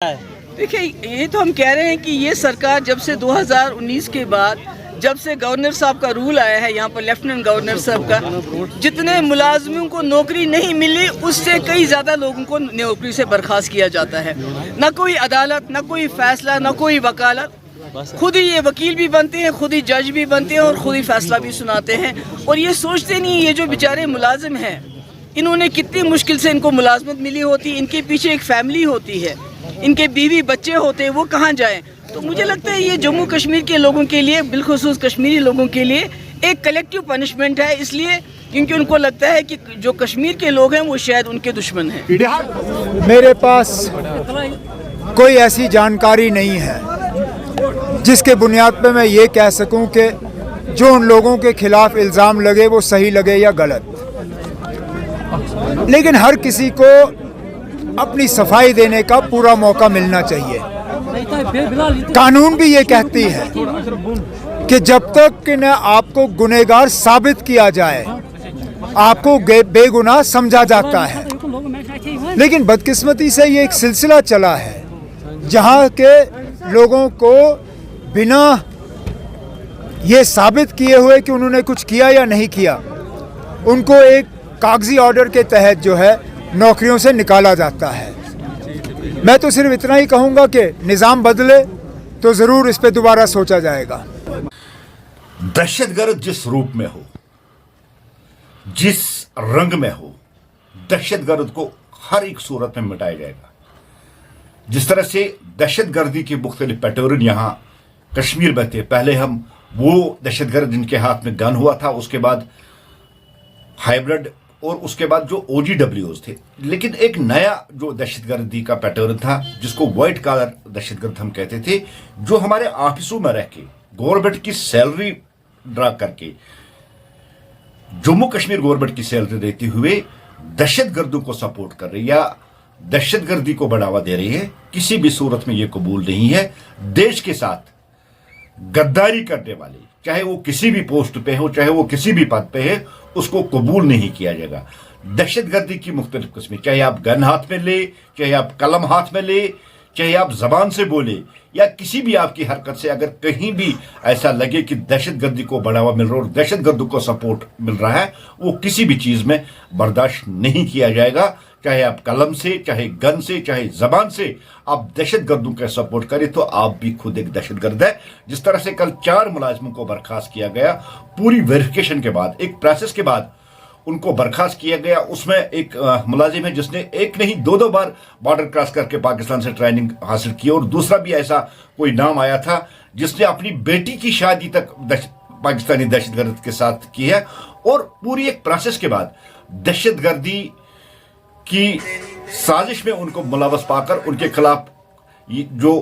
دیکھیں یہ تو ہم کہہ رہے ہیں کہ یہ سرکار جب سے 2019 کے بعد جب سے گورنر صاحب کا رول آیا ہے یہاں پر لیفٹیننٹ گورنر صاحب کا جتنے ملازموں کو نوکری نہیں ملی اس سے کئی زیادہ لوگوں کو نوکری سے برخاست کیا جاتا ہے. نہ کوئی عدالت نہ کوئی فیصلہ نہ کوئی وکالت, خود ہی یہ وکیل بھی بنتے ہیں, خود ہی جج بھی بنتے ہیں اور خود ہی فیصلہ بھی سناتے ہیں اور یہ سوچتے نہیں یہ جو بیچارے ملازم ہیں انہوں نے کتنی مشکل سے ان کو ملازمت ملی ہوتی, ان کے پیچھے ایک فیملی ہوتی ہے, ان کے بیوی بچے ہوتے ہیں, وہ کہاں جائیں. تو مجھے لگتا ہے یہ جموں کشمیر کے لوگوں کے لیے بالخصوص کشمیری لوگوں کے لیے ایک کلیکٹیو پنشمنٹ ہے, اس لیے کیونکہ ان کو لگتا ہے کہ جو کشمیر کے لوگ ہیں وہ شاید ان کے دشمن ہیں. میرے پاس کوئی ایسی جانکاری نہیں ہے جس کے بنیاد پہ میں یہ کہہ سکوں کہ جو ان لوگوں کے خلاف الزام لگے وہ صحیح لگے یا غلط, لیکن ہر کسی کو اپنی صفائی دینے کا پورا موقع ملنا چاہیے. قانون بھی یہ کہتی ہے کہ جب تک کہ نہ آپ کو گنہگار ثابت کیا جائے آپ کو بے گناہ سمجھا جاتا ہے. لیکن بدقسمتی سے یہ ایک سلسلہ چلا ہے جہاں کے لوگوں کو بنا یہ ثابت کیے ہوئے کہ انہوں نے کچھ کیا یا نہیں کیا ان کو ایک کاغذی آرڈر کے تحت جو ہے نوکریوں سے نکالا جاتا ہے. میں تو صرف اتنا ہی کہوں گا کہ نظام بدلے تو ضرور اس پہ دوبارہ سوچا جائے گا. دہشت گرد جس روپ میں ہو, جس رنگ میں ہو, دہشت گرد کو ہر ایک صورت میں مٹایا جائے گا. جس طرح سے دہشت گردی کے مختلف پیٹرن یہاں کشمیر میں تھے, پہلے ہم وہ دہشت گرد جن کے ہاتھ میں گن ہوا تھا, اس کے بعد ہائیبرڈ اور اس کے بعد جو او جی ڈبلیوز تھے, لیکن ایک نیا جو دہشت گردی کا پیٹرن تھا جس کو وائٹ کالر دہشت گرد ہم کہتے تھے, جو ہمارے آفسوں میں رہ کے گورنمنٹ کی سیلری ڈرا کر کے جموں کشمیر گورنمنٹ کی سیلری دیتے ہوئے دہشت گردوں کو سپورٹ کر رہی یا دہشت گردی کو بڑھاوا دے رہی ہے. کسی بھی صورت میں یہ قبول نہیں ہے. دیش کے ساتھ غداری کرنے والے چاہے وہ کسی بھی پوسٹ پہ ہو چاہے وہ کسی بھی پد پہ ہے اس کو قبول نہیں کیا جائے گا. دہشت گردی کی مختلف قسمیں, چاہے آپ گن ہاتھ میں لے, چاہے آپ قلم ہاتھ میں لے, چاہے آپ زبان سے بولے یا کسی بھی آپ کی حرکت سے اگر کہیں بھی ایسا لگے کہ دہشت گردی کو بڑھاوا مل رہا ہے اور دہشت گردوں کو سپورٹ مل رہا ہے, وہ کسی بھی چیز میں برداشت نہیں کیا جائے گا. چاہے آپ قلم سے, چاہے گن سے, چاہے زبان سے آپ دہشت گردوں کا سپورٹ کریں تو آپ بھی خود ایک دہشت گرد ہے. جس طرح سے کل 4 ملازموں کو برخاست کیا گیا پوری ویریفیکیشن کے بعد, ایک پروسیس کے بعد ان کو برخاست کیا گیا. اس میں ایک ملازم ہے جس نے ایک نہیں 2 بار بارڈر کراس کر کے پاکستان سے ٹریننگ حاصل کی, اور دوسرا بھی ایسا کوئی نام آیا تھا جس نے اپنی بیٹی کی شادی تک پاکستانی دہشت گرد کے ساتھ کی ہے. اور پوری ایک پروسیس کے بعد دہشت گردی کی سازش میں ان کو ملوث پا کر ان کے خلاف جو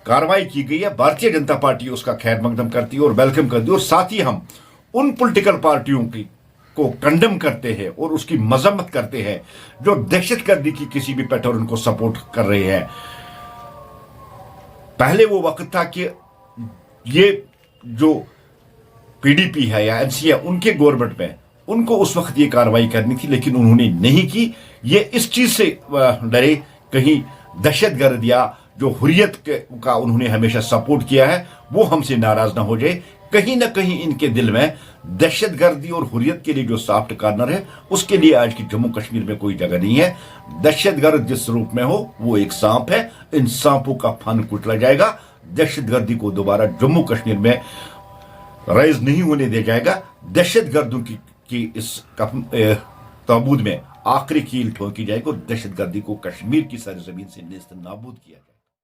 کارروائی کی گئی ہے, بھارتیہ جنتا پارٹی اس کا خیر مقدم کرتی ہے اور ویلکم کرتی ہے, اور ساتھ ہی ہم ان پولیٹیکل پارٹیوں کی کو کنڈم کرتے ہیں اور اس کی مذمت کرتے ہیں جو دہشت گردی کی کسی بھی پیٹرن کو سپورٹ کر رہے ہیں. پہلے وہ وقت تھا کہ یہ جو پی ڈی پی ہے یا این سی ہے ان کے گورنمنٹ میں ان کو اس وقت یہ کارروائی کرنی تھی, لیکن انہوں نے نہیں کی. یہ اس چیز سے ڈرے کہیں دہشت گرد یا جو حریت کا انہوں نے ہمیشہ سپورٹ کیا ہے وہ ہم سے ناراض نہ ہو جائے. کہیں نہ کہیں ان کے دل میں دہشت گردی اور حریت کے لیے جو سافٹ کارنر ہے اس کے لیے آج کی جموں کشمیر میں کوئی جگہ نہیں ہے. دہشت گرد جس روپ میں ہو وہ ایک سانپ ہے, ان سانپوں کا پھن کچلا جائے گا. دہشت گردی کو دوبارہ جموں کشمیر میں رائز نہیں ہونے دیا جائے گا. دہشت گردوں کی اس تابوت میں آخری کیل ٹھونکی جائے گی اور دہشت گردی کو کشمیر کی سرزمین سے نیست نابود کیا جائے گا.